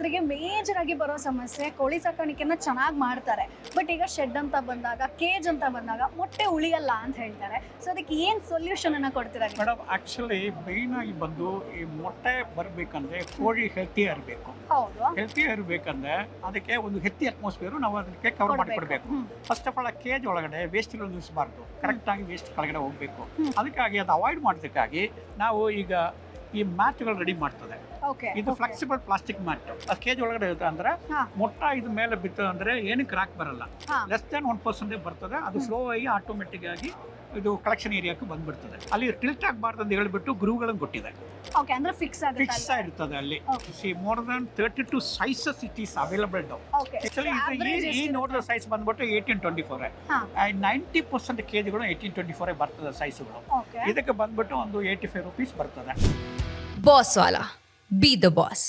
ರೈತರಿಗೆ ಮೇಜರ್ ಆಗಿ ಬರೋ ಸಮಸ್ಯೆ ಕೋಳಿ ಸಾಕಾಣಿಕೆನ ಚೆನ್ನಾಗಿ ಮಾಡ್ತಾರೆ, ಬಟ್ ಈಗ ಶೆಡ್ ಅಂತ ಬಂದಾಗ, ಕೇಜ್ ಅಂತ ಬಂದಾಗ ಮೊಟ್ಟೆ ಉಳಿಯಲ್ಲ ಅಂತ ಹೇಳ್ತಾರೆ. ಸೊ ಅದಕ್ಕೆ ಏನ್ ಸೊಲ್ಯೂಷನ್ ಅನ್ನ ಕೊಡ್ತೀರಾ ಮೇಡಮ್? ಆಕ್ಚುಲಿ ಮೇನ್ ಆಗಿ ಬಂದು ಈ ಮೊಟ್ಟೆ ಬರಬೇಕಂದ್ರೆ ಕೋಳಿ ಹೆಲ್ತಿ ಇರಬೇಕು. ಹೌದು, ಹೆಲ್ತಿ ಇರಬೇಕಂದ್ರೆ ಅದಕ್ಕೆ ಒಂದು ಹೆಲ್ತಿ ಅಟ್ಮಾಸ್ಫಿಯರ್ ನಾವು ಅದಕ್ಕೆ ಕವರ್ ಮಾಡಿಕೊಡ್ಬೇಕು. ಫಸ್ಟ್ ಆಫ್ ಆಲ್ ಕೇಜ್ ಒಳಗಡೆ ವೇಸ್ಟ್ಗಳು ನಿಲ್ಲಿಸಬಾರ್ದು, ಕರೆಕ್ಟ್ ಆಗಿ ವೇಸ್ಟ್ ಕೆಳಗಡೆ ಹೋಗ್ಬೇಕು. ಅದಕ್ಕಾಗಿ ಅದು ಅವಾಯ್ಡ್ ಮಾಡೋದಕ್ಕಾಗಿ ನಾವು ಈಗ ಈ ಮ್ಯಾಟ್ಗಳು ರೆಡಿ ಮಾಡ್ತದೆ. ಇದು ಫ್ಲೆಕ್ಸಿಬಲ್ ಪ್ಲಾಸ್ಟಿಕ್ ಮ್ಯಾಟ್. ಅದು ಕೇಜ್ ಒಳಗಡೆ ಇರುತ್ತೆ ಅಂದ್ರೆ ಮೊಟ್ಟ ಇದು ಮೇಲೆ ಬಿತ್ತು ಅಂದ್ರೆ ಏನು ಕ್ರಾಕ್ ಬರಲ್ಲ. ಲೆಸ್ ದನ್ 1% ಬರ್ತದೆ. ಅದು ಸ್ಲೋ ಆಗಿ ಆಟೋಮೆಟಿಕ್ ಆಗಿ ಇದು ಕಲೆಕ್ಷನ್ ಏರಿಯಾಕ್ಕೆ ಬಂದ್ಬಿಡ್ತದೆ. ಅಲ್ಲಿ ಟಿಲ್ಟ್ ಆಗಬಾರ್ದು ಅಂತ ಹೇಳ್ಬಿಟ್ಟು ಗ್ರೂಗಳನ್ನು ಕೊಟ್ಟಿದೆ. ಅಂದ್ರೆ ಫಿಕ್ಸ್ ಆಗಿರ್ತದೆ ಅಲ್ಲಿ. C more than 32 sizes it is available now. Actually ಈ ನೋಡಿದ ಸೈಜ್ ಬಂದ್ಬಿಟ್ಟು 1824. 90% ಕೇಜ್ಗಳು 1824 ಬರ್ತದೆ ಸೈಜ್ಗಳು. ಇದಕ್ಕೆ ಬಂದ್ಬಿಟ್ಟು ಒಂದು 85 ರೂಪೀಸ್ ಬರ್ತದೆ. Boss Vala, B the boss.